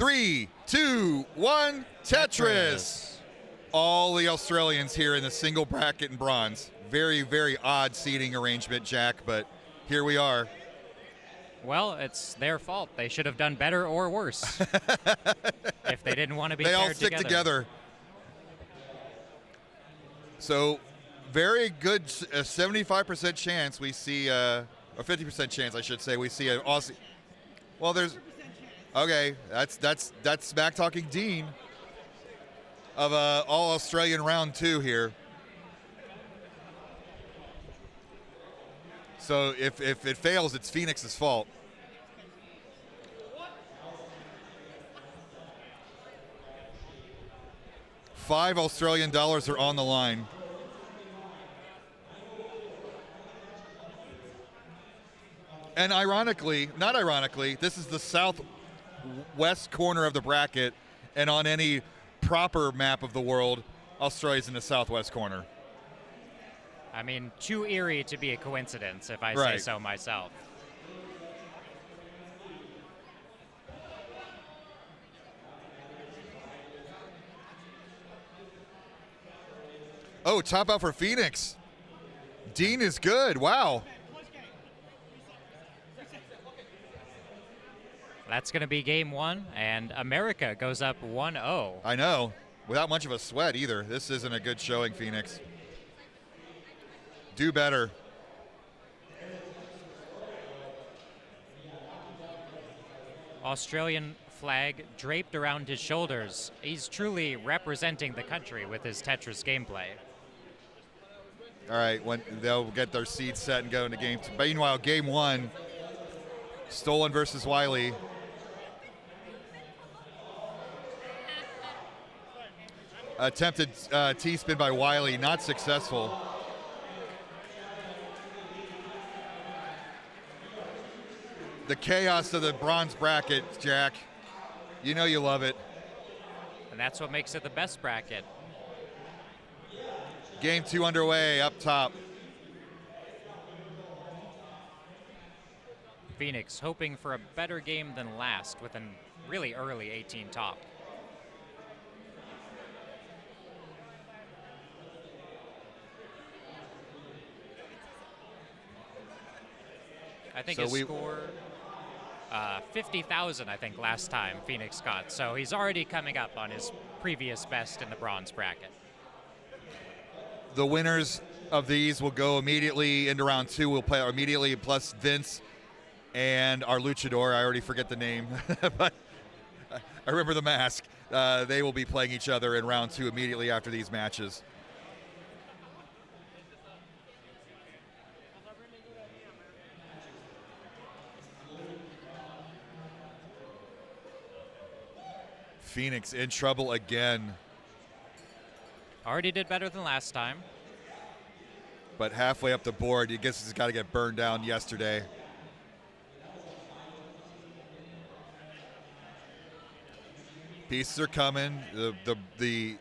3, 2, 1, Tetris. All the Australians here in the single bracket in bronze. Very, very odd seating arrangement, Jack, but here we are. Well, it's their fault. They should have done better or worse if they didn't want to be paired together. They all stick together. So, very good, 75% chance we see, or 50% chance, I should say, we see an Aussie. Well, there's, okay, that's smack talking Dean of all Australian round 2 here. So if it fails, it's Fheonix's fault. $5 Australian are on the line. And ironically, not ironically, this is the southwest corner of the bracket, and on any proper map of the world, Australia's in the southwest corner. I mean, too eerie to be a coincidence, if I say so myself. Oh, top out for Fheonix. Dean is good. Wow. That's going to be game 1, and America goes up 1-0. I know. Without much of a sweat either. This isn't a good showing, Fheonix. Do better. Australian flag draped around his shoulders. He's truly representing the country with his Tetris gameplay. All right, when they'll get their seeds set and go into game 2. Meanwhile, game 1, Stolen versus Wylie. Attempted T-spin by Wylie, not successful. The chaos of the bronze bracket, Jack. You know you love it. And that's what makes it the best bracket. Game 2 underway, up top. Fheonix hoping for a better game than last with a really early 18 top. I think his score, 50,000, I think, last time Fheonix got. So he's already coming up on his previous best in the bronze bracket. The winners of these will go immediately into round 2. We'll play immediately, plus Vince and our luchador. I already forget the name, but I remember the mask. They will be playing each other in round 2 immediately after these matches. Fheonix in trouble again. Already did better than last time. But halfway up the board, I guess he's got to get burned down yesterday. Pieces are coming. The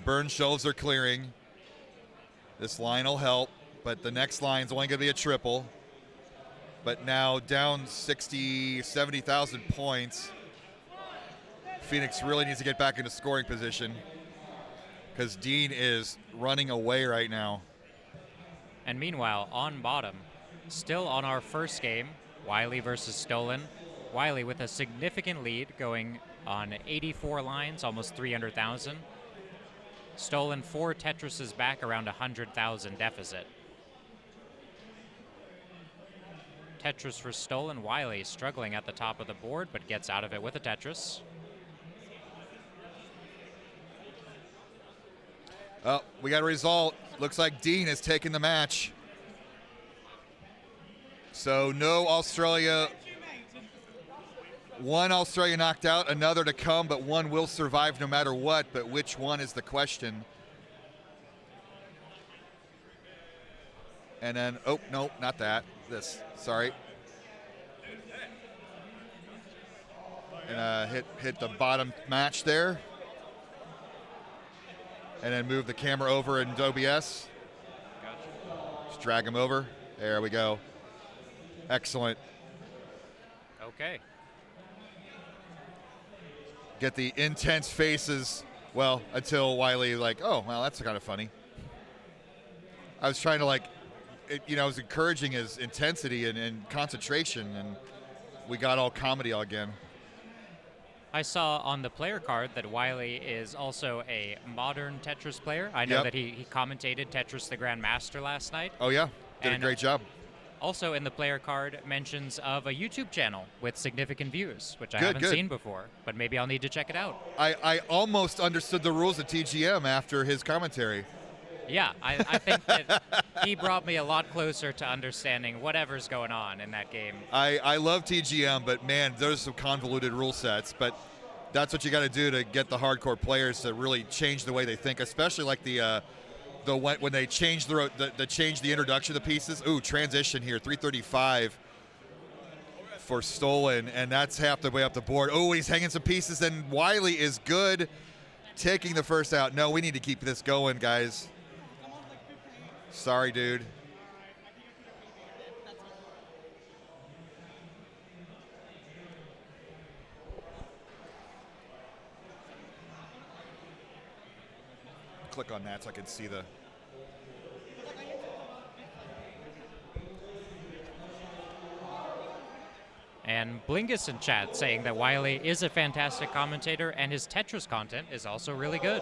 burn shelves are clearing. This line will help, but the next line's only going to be a triple. But now down 60, 70,000 points. Fheonix really needs to get back into scoring position because Dean is running away right now. And meanwhile, on bottom, still on our first game, Wylie versus Stolen. Wylie with a significant lead going on 84 lines, almost 300,000. Stolen 4 Tetrises back, around 100,000 deficit. Tetris for Stolen. Wylie struggling at the top of the board, but gets out of it with a Tetris. Oh, we got a result. Looks like Dean has taken the match. So no Australia. One Australia knocked out, another to come, but one will survive no matter what. But which one is the question? And then, oh, no, not that. This, sorry. And hit the bottom match there. And then move the camera over in OBS. Just drag him over. There we go. Excellent. Okay. get the intense faces. Well, until Wylie like, oh, well, that's kind of funny. I was trying to I was encouraging his intensity and concentration, and we got all comedy again. I saw on the player card that Wylie is also a modern Tetris player. I know that he commentated Tetris the Grandmaster last night. Oh, yeah. Did a great job. Also in the player card, mentions of a YouTube channel with significant views, which I haven't seen before, but maybe I'll need to check it out. I almost understood the rules of TGM after his commentary. Yeah, I think that he brought me a lot closer to understanding whatever's going on in that game. I love TGM, but man, there's some convoluted rule sets. But that's what you got to do to get the hardcore players to really change the way they think, especially like when they change the introduction of the pieces. Ooh, transition here, 335 for Stolen, and that's half the way up the board. Oh, he's hanging some pieces, and Wylie is good, taking the first out. No, we need to keep this going, guys. Sorry, dude. Click on that so I can see the... And Blingus in chat saying that Wylie is a fantastic commentator and his Tetris content is also really good.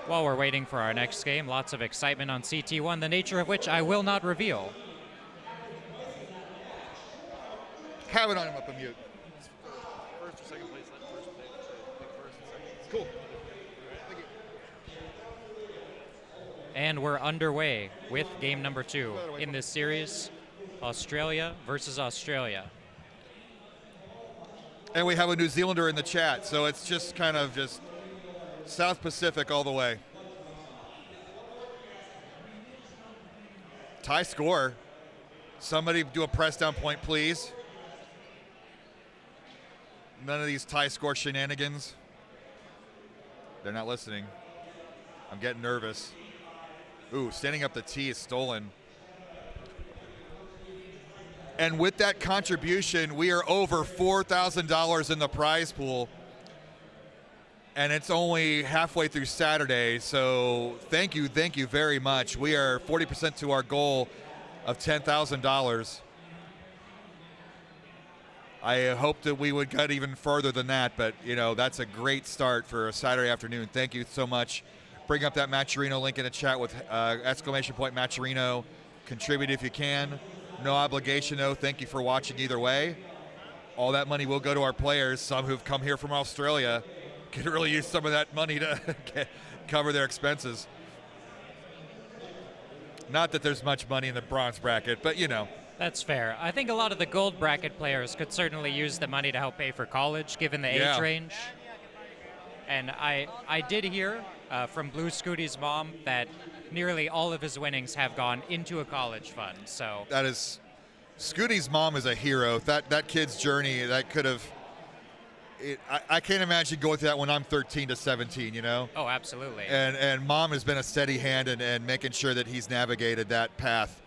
While we're waiting for our next game, lots of excitement on CT1, the nature of which I will not reveal. Have it on him up on mute. First or second place, first pick first and second. Cool. Thank you. And we're underway with game number 2 in this series, Australia versus Australia. And we have a New Zealander in the chat, so it's just kind of just South Pacific all the way. Tie score. Somebody do a press down point, please. None of these tie score shenanigans. They're not listening. I'm getting nervous. Ooh, standing up the tee is Stolen. And with that contribution, we are over $4,000 in the prize pool. And it's only halfway through Saturday, so thank you very much. We are 40% to our goal of $10,000. I hope that we would get even further than that, but that's a great start for a Saturday afternoon. Thank you so much. Bring up that Matcherino link in the chat with exclamation point Matcherino. Contribute if you can. No obligation though. Thank you for watching either way. All that money will go to our players. Some who've come here from Australia could really use some of that money to cover their expenses. Not that there's much money in the bronze bracket, but That's fair. I think a lot of the gold bracket players could certainly use the money to help pay for college, given the age range. And I did hear from Blue Scooty's mom that nearly all of his winnings have gone into a college fund. So that is, Scooty's mom is a hero. That kid's journey, that could have. I can't imagine going through that when I'm 13 to 17, Oh, absolutely. And mom has been a steady hand and making sure that he's navigated that path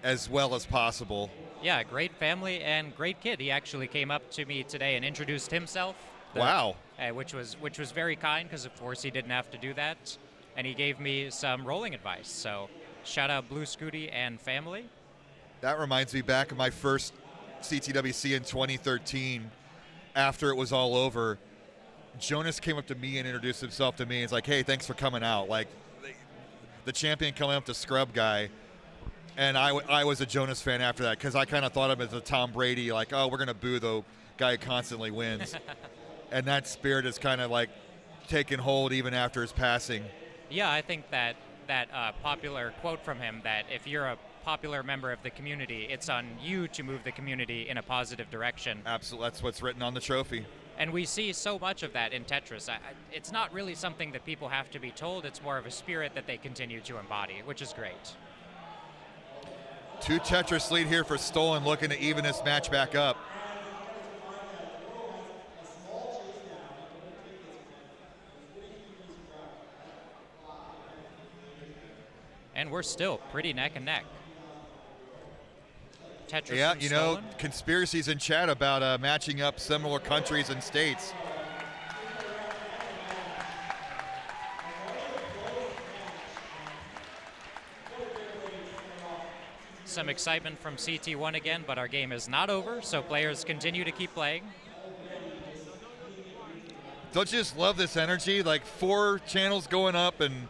as well as possible. Yeah, great family and great kid. He actually came up to me today and introduced himself. Wow. Which was very kind because, of course, he didn't have to do that. And he gave me some rolling advice. So shout out Blue Scooty and family. That reminds me back of my first CTWC in 2013. After it was all over, Jonas came up to me and introduced himself to me. He's like, hey, thanks for coming out. Like, the champion coming up to scrub guy. And I was a Jonas fan after that because I kind of thought of him as a Tom Brady, like, oh, we're going to boo the guy who constantly wins. And that spirit has kind of like taken hold even after his passing. Yeah, I think that popular quote from him that if you're a popular member of the community, it's on you to move the community in a positive direction. Absolutely. That's what's written on the trophy. And we see so much of that in Tetris. It's not really something that people have to be told. It's more of a spirit that they continue to embody, which is great. 2 Tetris lead here for Stolen, looking to even this match back up. And we're still pretty neck and neck. Tetris Yeah, from you know, Stolen. conspiracies in chat about matching up similar countries and states. Some excitement from CT1 again, but our game is not over, so players continue to keep playing. Don't you just love this energy? Like 4 channels going up and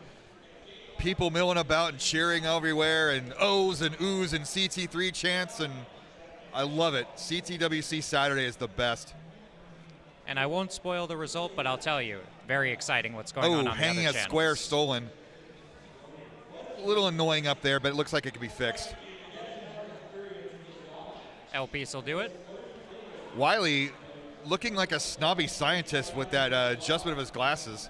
people milling about and cheering everywhere and O's and oohs and CT3 chants, and I love it. CTWC Saturday is the best. And I won't spoil the result, but I'll tell you, very exciting what's going on the hanging other a channels. square Stolen. A little annoying up there, but it looks like it can be fixed. L-Piece will do it. Wylie looking like a snobby scientist with that adjustment of his glasses.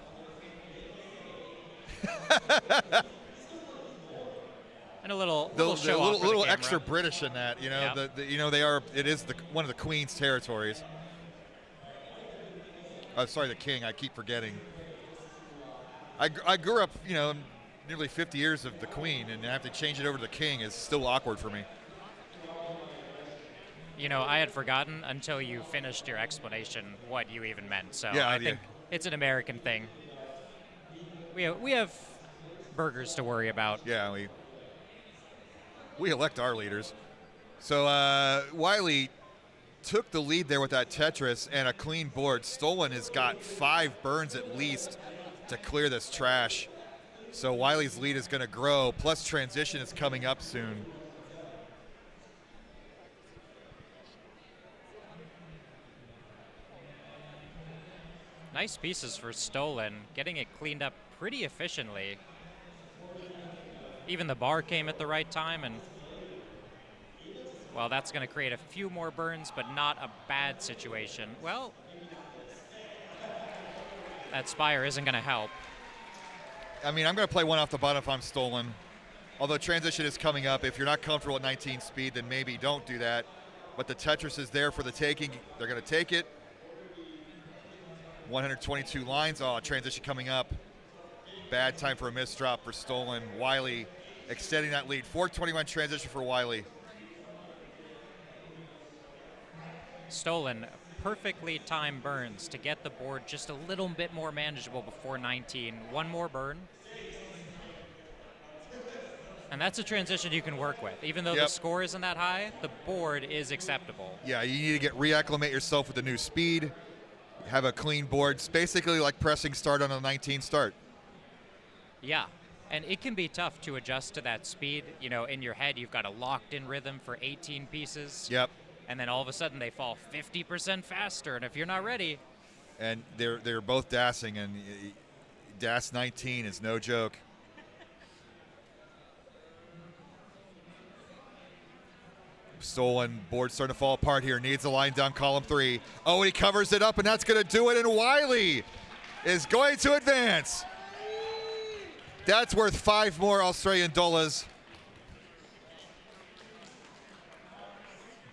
And a little show off for the little camera. extra British in that, you know. Yeah. You know, they are. It is one of the Queen's territories. Sorry, the King. I keep forgetting. I grew up, you know, nearly 50 years of the Queen, and to have to change it over to the King is still awkward for me. You know, I had forgotten until you finished your explanation what you even meant. So Yeah, I think it's an American thing. We have burgers to worry about. Yeah, we elect our leaders. So Wylie took the lead there with that Tetris and a clean board. Stolen has got 5 burns at least to clear this trash. So Wylie's lead is going to grow, plus transition is coming up soon. Nice pieces for Stolen, getting it cleaned up pretty efficiently. Even the bar came at the right time, and well, that's going to create a few more burns, but not a bad situation. Well, that Spire isn't going to help. I mean, I'm going to play one off the bottom if I'm Stolen. Although transition is coming up. If you're not comfortable at 19 speed, then maybe don't do that. But the Tetris is there for the taking. They're going to take it. 122 lines. Oh, transition coming up. Bad time for a miss drop for Stolen. Wylie extending that lead. 421 transition for Wylie. Stolen, perfectly timed burns to get the board just a little bit more manageable before 19. One more burn. And that's a transition you can work with. Even though the score isn't that high, the board is acceptable. Yeah, you need to reacclimate yourself with the new speed. Have a clean board. It's basically like pressing start on a 19 start. Yeah, and it can be tough to adjust to that speed. You know, in your head, you've got a locked-in rhythm for 18 pieces. Yep. And then all of a sudden, they fall 50% faster. And if you're not ready... And they're both dassing, and DAS 19 is no joke. Stolen, board starting to fall apart here. Needs a line down column 3. Oh, he covers it up, and that's going to do it, and Wylie is going to advance. That's worth 5 more Australian dollars.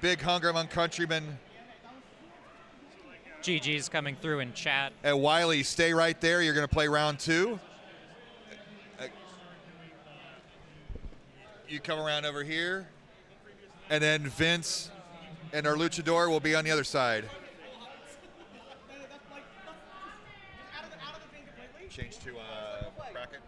Big hunger among countrymen. GG's coming through in chat. And Wylie, stay right there. You're going to play round 2. You come around over here. And then Vince and our luchador will be on the other side. Change to bracket.